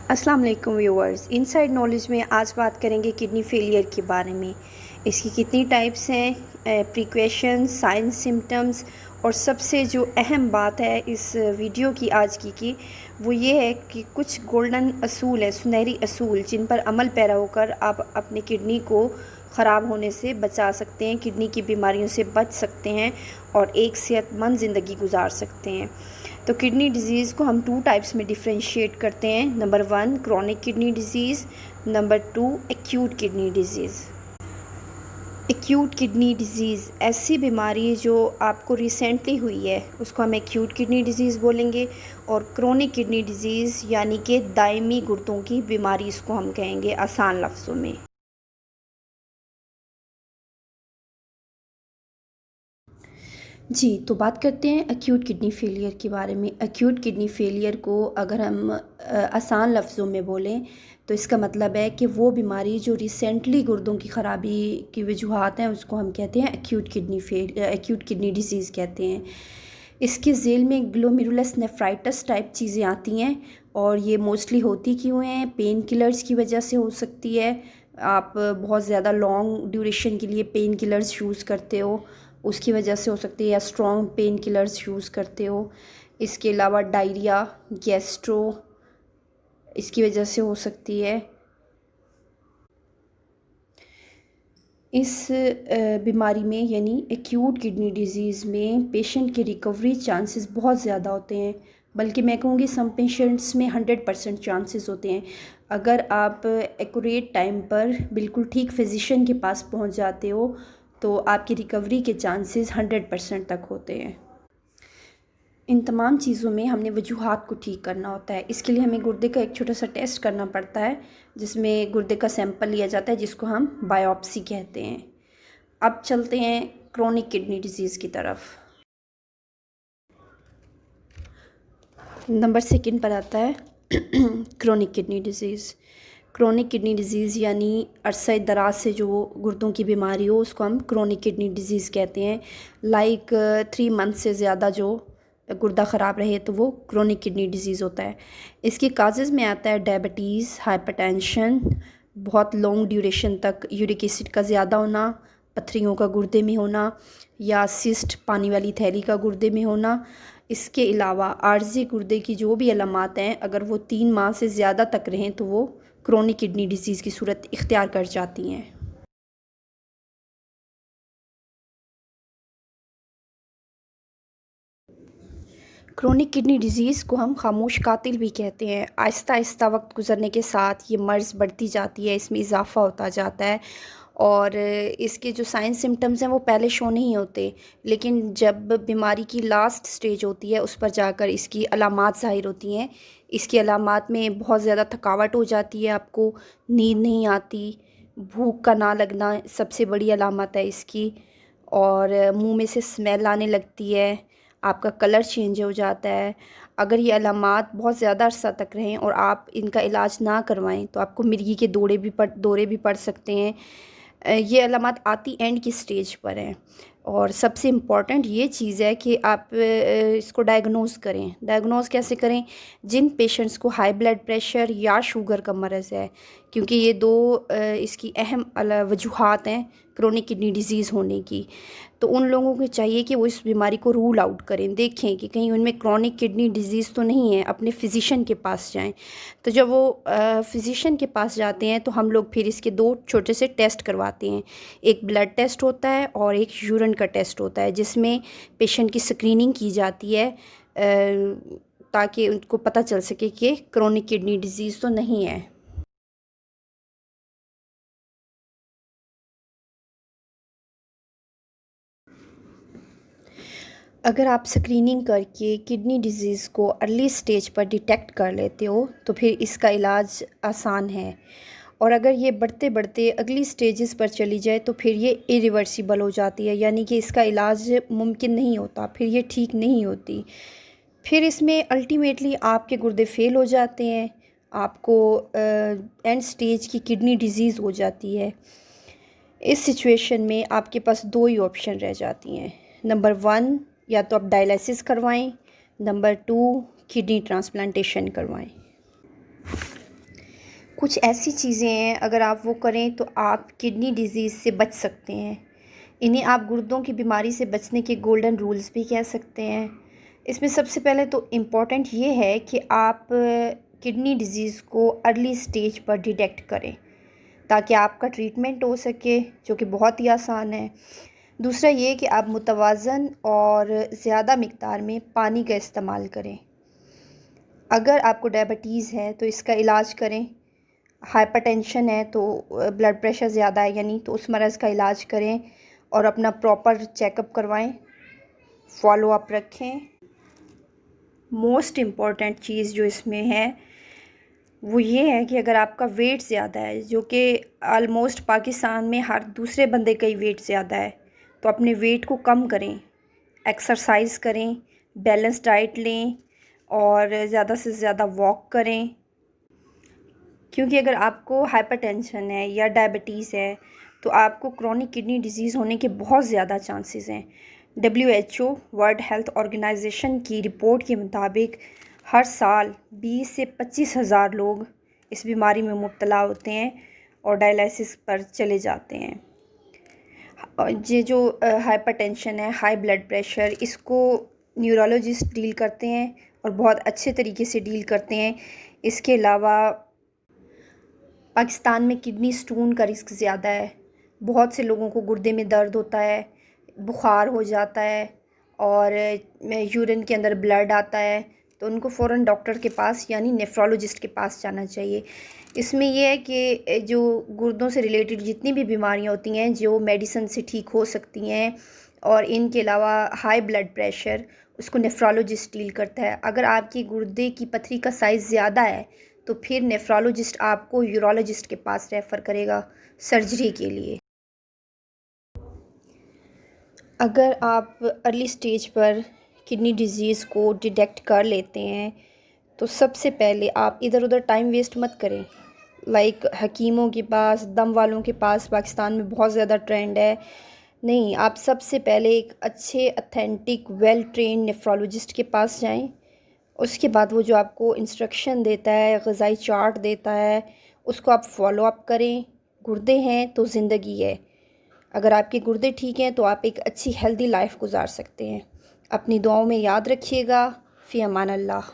अस्सलाम वालेकुम viewers. Inside knowledge में आज बात करेंगे किडनी फेलियर के बारे में। इसकी कितनी टाइप्स हैं, प्रिकॉशंस, साइंस, सिम्टम्स और सबसे जो अहम बात है इस वीडियो की आज की वो ये है कि कुछ गोल्डन असूल है, सुनहरी असूल, जिन पर अमल पैरा होकर आप अपनी किडनी को ख़राब होने से बचा सकते हैं, किडनी की बीमारियों से बच सकते हैं और एक सेहतमंद ज़िंदगी गुजार सकते हैं। तो किडनी डिज़ीज़ को हम 2 टाइप्स में डिफरेंशिएट करते हैं। Number 1 chronic kidney disease, number 2 acute kidney disease. Acute kidney disease ऐसी बीमारी जो आपको रिसेंटली हुई है उसको हम एक्यूट किडनी डिज़ीज़ बोलेंगे, और क्रोनिक किडनी डिज़ीज़ यानी कि दायमी गुर्दों की बीमारी इसको हम कहेंगे आसान लफ्ज़ों में। जी, तो बात करते हैं एक्यूट किडनी फेलियर के बारे में। एक्यूट किडनी फेलियर को अगर हम आसान लफ्ज़ों में बोलें तो इसका मतलब है कि वो बीमारी जो रिसेंटली गुर्दों की ख़राबी की वजूहात हैं उसको हम कहते हैं एक्यूट किडनी डिज़ीज़ कहते हैं। इसके ज़ेल में ग्लोमेरुलस नेफ्राइटिस टाइप चीज़ें आती हैं, और ये मोस्टली होती क्यों हैं? पेन किलर्स की वजह से हो सकती है। आप बहुत ज़्यादा लॉन्ग ड्यूरेशन के लिए पेन किलर्स यूज़ करते हो, उसकी वजह से हो सकती है, या स्ट्रॉन्ग पेन किलर्स यूज़ करते हो। इसके अलावा डायरिया, गैस्ट्रो, इसकी वजह से हो सकती है। इस बीमारी में यानी एक्यूट किडनी डिज़ीज़ में पेशेंट के रिकवरी चांसेस बहुत ज़्यादा होते हैं, बल्कि मैं कहूँगी सम पेशेंट्स में 100% चांसेस होते हैं। अगर आप एक्यूरेट टाइम पर बिल्कुल ठीक फिजिशियन के पास पहुँच जाते हो तो आपकी रिकवरी के चांसेस 100% तक होते हैं। इन तमाम चीज़ों में हमने वजूहात को ठीक करना होता है। इसके लिए हमें गुर्दे का एक छोटा-सा टेस्ट करना पड़ता है, जिसमें गुर्दे का सैंपल लिया जाता है, जिसको हम बायोप्सी कहते हैं। अब चलते हैं क्रोनिक किडनी डिज़ीज़ की तरफ। नंबर सेकंड पर आता है chronic kidney disease. Chronic kidney disease यानी अरसे दराज से जो गुर्दों की बीमारी हो उसको हम क्रोनिक किडनी डिज़ीज़ कहते हैं। लाइक 3 मंथ से ज़्यादा जो गुर्दा ख़राब रहे तो वो क्रोनिक किडनी डिज़ीज़ होता है। इसके काजेज़ में आता है डायबिटीज़, हाइपरटेंशन, बहुत लॉन्ग ड्यूरेशन तक यूरिक एसिड का ज़्यादा होना, पथरियों का गुर्दे में होना, या सिस्ट पानी वाली थैली का गुर्दे में होना। इसके अलावा आर्ज़ी गुर्दे की जो भी अलामात हैं, अगर वो 3 माह से ज़्यादा तक रहें तो वो क्रोनिक किडनी डिज़ीज़ की सूरत इख्तियार कर जाती हैं। क्रोनिक किडनी डिज़ीज़ को हम खामोश कातिल भी कहते हैं। आहिस्ता आहिस्ता वक्त गुज़रने के साथ ये मर्ज़ बढ़ती जाती है, इसमें इजाफ़ा होता जाता है, और इसके जो साइन सिम्टम्स हैं वो पहले शो नहीं होते, लेकिन जब बीमारी की लास्ट स्टेज होती है उस पर जाकर इसकी अलामात ज़ाहिर होती हैं। इसकी अलामात में बहुत ज़्यादा थकावट हो जाती है, आपको नींद नहीं आती, भूख का ना लगना सबसे बड़ी अलामत है इसकी, और मुँह में से स्मेल आने लगती है, आपका कलर चेंज हो जाता है। अगर ये अलामात बहुत ज़्यादा अरसा तक रहें और आप इनका इलाज ना करवाएं तो आपको मिर्गी के दौरे भी पड़ सकते हैं। ये अलामत आती एंड की स्टेज पर हैं, और सबसे इम्पॉर्टेंट ये चीज़ है कि आप इसको डायग्नोज़ करें। डायग्नोज़ कैसे करें? जिन पेशेंट्स को हाई ब्लड प्रेशर या शुगर का मर्ज़ है, क्योंकि ये दो इसकी अहम वजूहात हैं क्रोनिक किडनी डिज़ीज़ होने की, तो उन लोगों को चाहिए कि वो इस बीमारी को रूल आउट करें, देखें कि कहीं उनमें क्रोनिक किडनी डिज़ीज़ तो नहीं है, अपने फिजिशियन के पास जाएं। तो जब वो फिजिशियन के पास जाते हैं तो हम लोग फिर इसके 2 छोटे से टेस्ट करवाते हैं। एक ब्लड टेस्ट होता है और एक यूरिन का टेस्ट होता है, जिसमें पेशेंट की स्क्रीनिंग की जाती है ताकि उनको पता चल सके कि क्रोनिक किडनी डिज़ीज़ तो नहीं है। अगर आप स्क्रीनिंग करके किडनी डिज़ीज़ को अर्ली स्टेज पर डिटेक्ट कर लेते हो तो फिर इसका इलाज आसान है, और अगर ये बढ़ते बढ़ते अगली स्टेजेस पर चली जाए तो फिर ये इरिवर्सिबल हो जाती है, यानी कि इसका इलाज मुमकिन नहीं होता, फिर ये ठीक नहीं होती। फिर इसमें अल्टीमेटली आपके गुर्दे फेल हो जाते हैं, आपको एंड स्टेज की किडनी डिज़ीज़ हो जाती है। इस सिचुएशन में आपके पास 2 ही ऑप्शन रह जाती हैं। नंबर 1, या तो आप डायलिसिस करवाएं, नंबर 2 किडनी ट्रांसप्लांटेशन करवाएं। कुछ ऐसी चीज़ें हैं, अगर आप वो करें तो आप किडनी डिज़ीज़ से बच सकते हैं। इन्हें आप गुर्दों की बीमारी से बचने के गोल्डन रूल्स भी कह सकते हैं। इसमें सबसे पहले तो इम्पॉर्टेंट ये है कि आप किडनी डिज़ीज़ को अर्ली स्टेज पर डिटेक्ट करें, ताकि आपका ट्रीटमेंट हो सके, जो कि बहुत ही आसान है। दूसरा ये कि आप मुतवाज़न और ज़्यादा मिक़दार में पानी का इस्तेमाल करें। अगर आपको डायबिटीज़ है तो इसका इलाज करें। हाइपरटेंशन है तो ब्लड प्रेशर ज़्यादा है यानी, तो उस मर्ज़ का इलाज करें और अपना प्रॉपर चेकअप करवाएं, फॉलो अप रखें। मोस्ट इम्पॉर्टेंट चीज़ जो इसमें है वो ये है कि अगर आपका वेट ज़्यादा है, जो कि ऑलमोस्ट पाकिस्तान में हर दूसरे बंदे का ही वेट ज़्यादा है, तो अपने वेट को कम करें, एक्सरसाइज करें, बैलेंस डाइट लें और ज़्यादा से ज़्यादा वॉक करें। क्योंकि अगर आपको हाइपरटेंशन है या डायबिटीज़ है तो आपको क्रोनिक किडनी डिजीज़ होने के बहुत ज़्यादा चांसेस हैं। WHO वर्ल्ड हेल्थ ऑर्गेनाइजेशन की रिपोर्ट के मुताबिक हर साल 20 से 25,000 लोग इस बीमारी में मुब्तला होते हैं और डायलिसिस पर चले जाते हैं। ये जो हाइपरटेंशन है, हाई ब्लड प्रेशर, इसको न्यूरोलॉजिस्ट डील करते हैं और बहुत अच्छे तरीके से डील करते हैं। इसके अलावा पाकिस्तान में किडनी स्टोन का रिस्क ज़्यादा है। बहुत से लोगों को गुर्दे में दर्द होता है, बुखार हो जाता है और यूरिन के अंदर ब्लड आता है, तो उनको फ़ौरन डॉक्टर के पास यानी नेफ्रोलॉजिस्ट के पास जाना चाहिए। इसमें यह है कि जो गुर्दों से रिलेटेड जितनी भी बीमारियां होती हैं जो मेडिसिन से ठीक हो सकती हैं, और इनके अलावा हाई ब्लड प्रेशर, उसको नेफ्रोलॉजिस्ट डील करता है। अगर आपकी गुर्दे की पथरी का साइज़ ज़्यादा है तो फिर नेफ्रोलॉजिस्ट आपको यूरोलॉजिस्ट के पास रेफ़र करेगा सर्जरी के लिए। अगर आप अर्ली स्टेज पर किडनी डिज़ीज़ को डिटेक्ट कर लेते हैं तो सबसे पहले आप इधर उधर टाइम वेस्ट मत करें। लाइक हकीमों के पास, दम वालों के पास पाकिस्तान में बहुत ज़्यादा ट्रेंड है। नहीं, आप सबसे पहले एक अच्छे ऑथेंटिक वेल ट्रेन्ड नेफ्रोलॉजिस्ट के पास जाएं। उसके बाद वो जो आपको इंस्ट्रक्शन देता है, ग़िज़ाई चार्ट देता है, उसको आप फॉलो अप करें। गुर्दे हैं तो ज़िंदगी है। अगर आपके गुर्दे ठीक हैं तो आप एक अच्छी हेल्दी लाइफ गुजार सकते हैं। अपनी दुआओं में याद रखिएगा। फ़ी अमान अल्लाह।